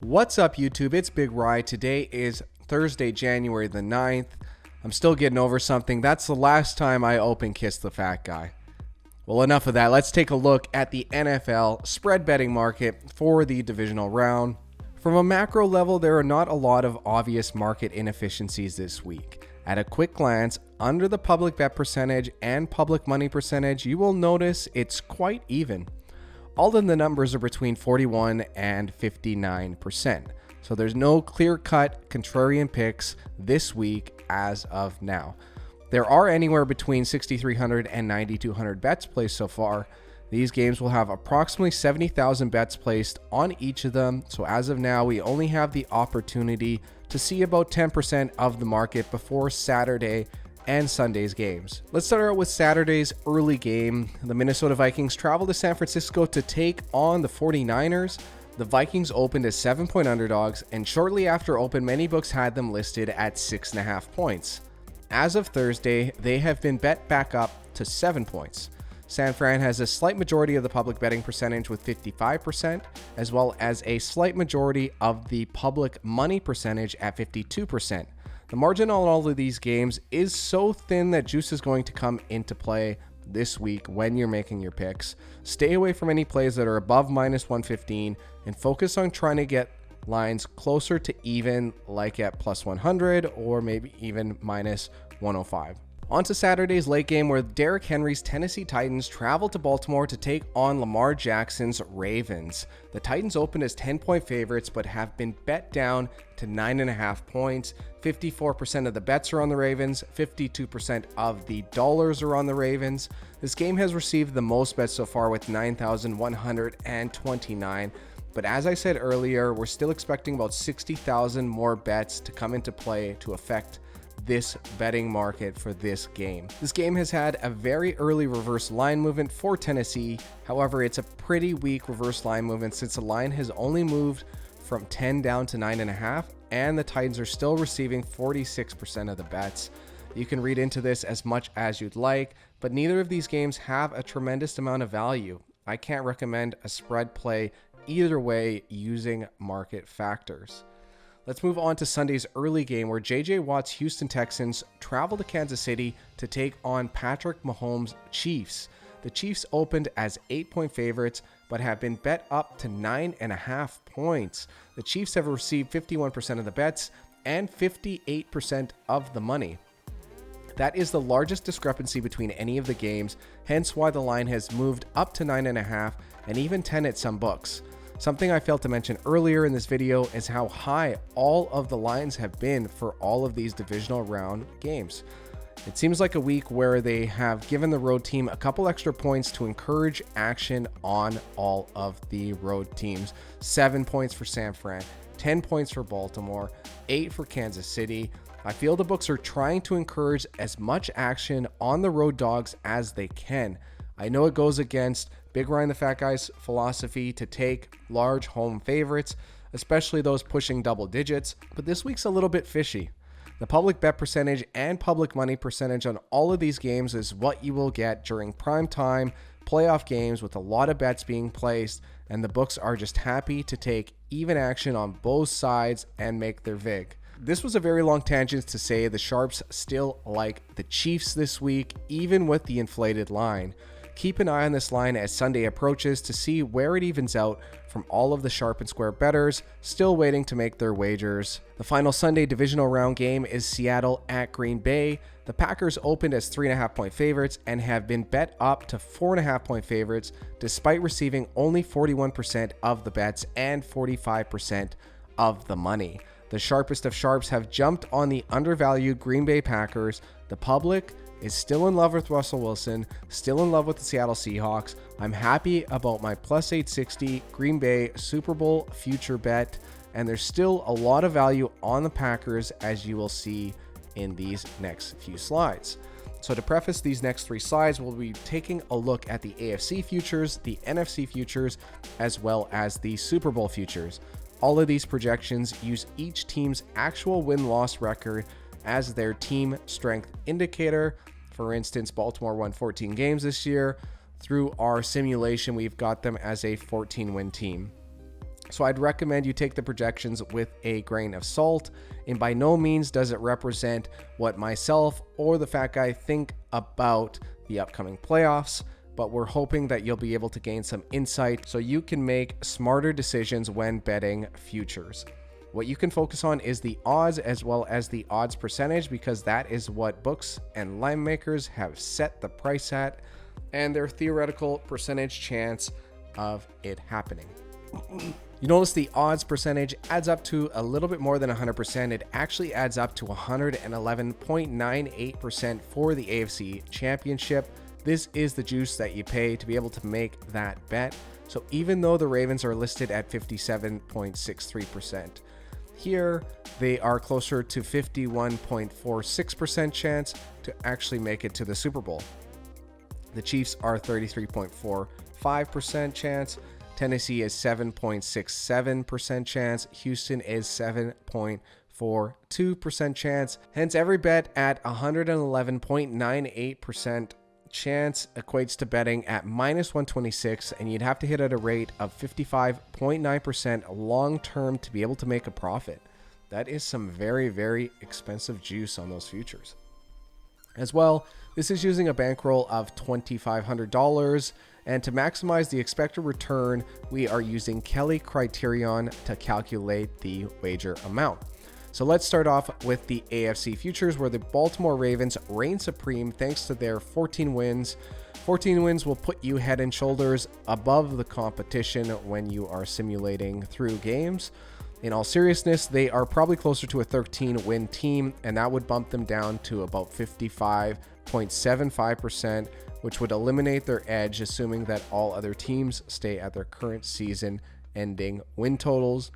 What's up, YouTube? It's Big Rye. Today is Thursday, January the 9th. I'm still getting over something. That's the last time I open Kiss the Fat Guy. Well, enough of that. Let's take a look at the NFL spread betting market for the divisional round. From a macro level, there are not a lot of obvious market inefficiencies this week. At a quick glance, under the public bet percentage and public money percentage, you will notice it's quite even. All of the numbers are between 41 and 59%. So there's no clear-cut contrarian picks this week as of now. There are anywhere between 6,300 and 9,200 bets placed so far. These games will have approximately 70,000 bets placed on each of them. So as of now, we only have the opportunity to see about 10% of the market before Saturday and Sunday's games. Let's start out with Saturday's early game. The Minnesota Vikings travel to San Francisco to take on the 49ers. The Vikings opened as 7-point underdogs, and shortly after open, many books had them listed at 6.5 points. As of Thursday, they have been bet back up to 7 points. San Fran has a slight majority of the public betting percentage with 55%, as well as a slight majority of the public money percentage at 52%. The margin on all of these games is so thin that juice is going to come into play this week when you're making your picks. Stay away from any plays that are above minus 115 and focus on trying to get lines closer to even, like at plus 100 or maybe even minus 105. On to Saturday's late game, where Derrick Henry's Tennessee Titans travel to Baltimore to take on Lamar Jackson's Ravens. The Titans opened as 10-point favorites but have been bet down to 9.5 points. 54% of the bets are on the Ravens, 52% of the dollars are on the Ravens. This game has received the most bets so far with 9,129. But as I said earlier, we're still expecting about 60,000 more bets to come into play to affect this betting market for this game. This game has had a very early reverse line movement for Tennessee. However, it's a pretty weak reverse line movement since the line has only moved from 10 down to 9.5, and the Titans are still receiving 46% of the bets. You can read into this as much as you'd like, but neither of these games have a tremendous amount of value. I can't recommend a spread play either way using market factors. Let's move on to Sunday's early game, where J.J. Watt's Houston Texans travel to Kansas City to take on Patrick Mahomes' Chiefs. The Chiefs opened as 8-point favorites, but have been bet up to 9.5 points. The Chiefs have received 51% of the bets and 58% of the money. That is the largest discrepancy between any of the games, hence why the line has moved up to 9.5 and even 10 at some books. Something I failed to mention earlier in this video is how high all of the lines have been for all of these divisional round games. It seems like a week where they have given the road team a couple extra points to encourage action on all of the road teams. 7 points for San Fran, 10 points for Baltimore, 8 for Kansas City. I feel the books are trying to encourage as much action on the road dogs as they can. I know it goes against Big Ryan the Fat Guy's philosophy to take large home favorites, especially those pushing double digits, but this week's a little bit fishy. The public bet percentage and public money percentage on all of these games is what you will get during prime time playoff games with a lot of bets being placed, and the books are just happy to take even action on both sides and make their vig. This was a very long tangent to say the Sharps still like the Chiefs this week, even with the inflated line. Keep an eye on this line as Sunday approaches to see where it evens out from all of the sharp and square bettors still waiting to make their wagers. The final Sunday divisional round game is Seattle at Green Bay. The Packers opened as 3.5-point favorites and have been bet up to 4.5-point favorites despite receiving only 41% of the bets and 45% of the money. The sharpest of sharps have jumped on the undervalued Green Bay Packers. The public is still in love with Russell Wilson, still in love with the Seattle Seahawks. I'm happy about my plus 860 Green Bay Super Bowl future bet, and there's still a lot of value on the Packers, as you will see in these next few slides. So to preface these next 3 slides, we'll be taking a look at the AFC futures, the NFC futures, as well as the Super Bowl futures. All of these projections use each team's actual win-loss record as their team strength indicator. For instance, Baltimore won 14 games this year. Through our simulation, we've got them as a 14-win team. So I'd recommend you take the projections with a grain of salt, and by no means does it represent what myself or the Fat Guy think about the upcoming playoffs, but we're hoping that you'll be able to gain some insight so you can make smarter decisions when betting futures. What you can focus on is the odds as well as the odds percentage, because that is what books and line makers have set the price at and their theoretical percentage chance of it happening. You notice the odds percentage adds up to a little bit more than 100%. It actually adds up to 111.98% for the AFC Championship. This is the juice that you pay to be able to make that bet. So even though the Ravens are listed at 57.63%, here they are closer to 51.46% chance to actually make it to the Super Bowl. The Chiefs are 33.45% chance. Tennessee is 7.67% chance. Houston is 7.42% chance. Hence, every bet at 111.98% chance equates to betting at minus 126, and you'd have to hit at a rate of 55.9% long term to be able to make a profit. That is some very, very expensive juice on those futures. As well, this is using a bankroll of $2,500, and to maximize the expected return, we are using Kelly criterion to calculate the wager amount. So let's start off with the AFC futures, where the Baltimore Ravens reign supreme thanks to their 14 wins. 14 wins will put you head and shoulders above the competition when you are simulating through games. In all seriousness, they are probably closer to a 13-win team, and that would bump them down to about 55.75%, which would eliminate their edge, assuming that all other teams stay at their current season-ending win totals.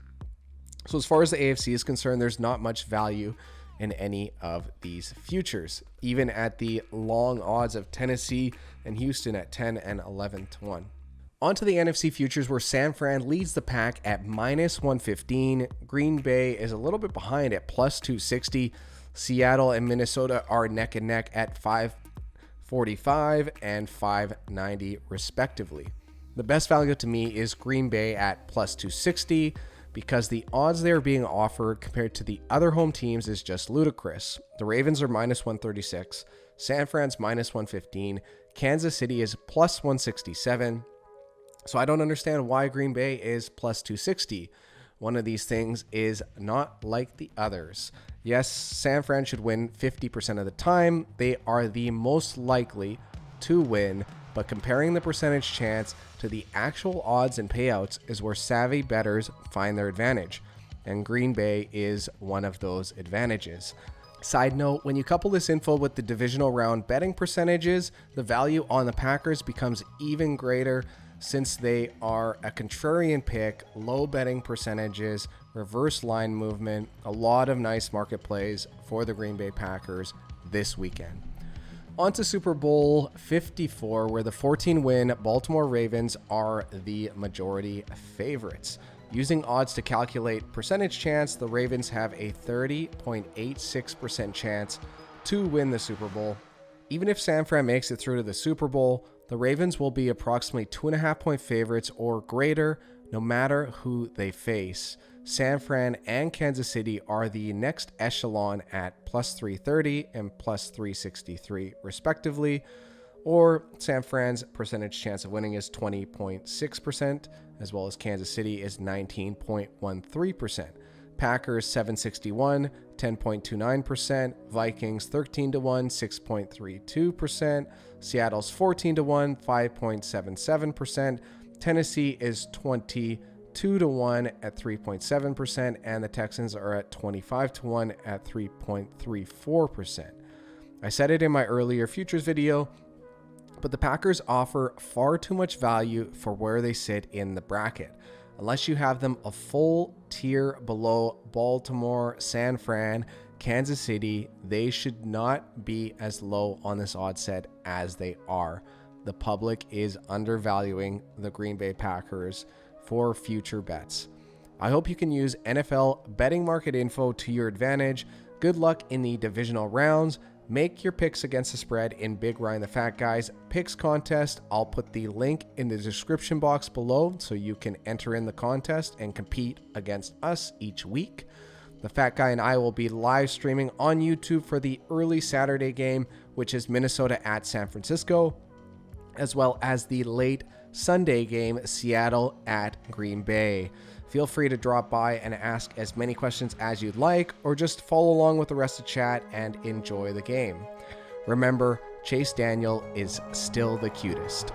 So as far as the AFC is concerned, there's not much value in any of these futures, even at the long odds of Tennessee and Houston at 10 and 11 to 1. On to the NFC futures, where San Fran leads the pack at minus 115. Green Bay is a little bit behind at plus 260. Seattle and Minnesota are neck and neck at 545 and 590 respectively. The best value to me is Green Bay at plus 260, because the odds they are being offered compared to the other home teams is just ludicrous. The Ravens are minus 136, San Fran's minus 115, Kansas City is plus 167. So I don't understand why Green Bay is plus 260. One of these things is not like the others. Yes, San Fran should win 50% of the time. They are the most likely to win, but comparing the percentage chance to the actual odds and payouts is where savvy bettors find their advantage, and Green Bay is one of those advantages. Side note, when you couple this info with the divisional round betting percentages, the value on the Packers becomes even greater, since they are a contrarian pick, low betting percentages, reverse line movement, a lot of nice market plays for the Green Bay Packers this weekend. On to Super Bowl 54, where the 14-win Baltimore Ravens are the majority favorites. Using odds to calculate percentage chance, the Ravens have a 30.86% chance to win the Super Bowl. Even if San Fran makes it through to the Super Bowl, the Ravens will be approximately 2.5-point favorites or greater no matter who they face. San Fran and Kansas City are the next echelon at plus 330 and plus 363 respectively, or San Fran's percentage chance of winning is 20.6%, as well as Kansas City is 19.13%. Packers 761, 10.29%, Vikings 13 to 1, 6.32%, Seattle's 14 to 1, 5.77%, Tennessee is 22 to 1 at 3.7%, and the Texans are at 25 to 1 at 3.34%. I said it in my earlier futures video, but the Packers offer far too much value for where they sit in the bracket. Unless you have them a full tier below Baltimore, San Fran, Kansas City, they should not be as low on this odd set as they are. The public is undervaluing the Green Bay Packers for future bets. I hope you can use NFL betting market info to your advantage. Good luck in the divisional rounds. Make your picks against the spread in Big Ryan the Fat Guy's picks contest. I'll put the link in the description box below so you can enter in the contest and compete against us each week. The Fat Guy and I will be live streaming on YouTube for the early Saturday game, which is Minnesota at San Francisco, as well as the late Sunday game, Seattle at Green Bay. Feel free to drop by and ask as many questions as you'd like, or just follow along with the rest of chat and enjoy the game. Remember, Chase Daniel is still the cutest.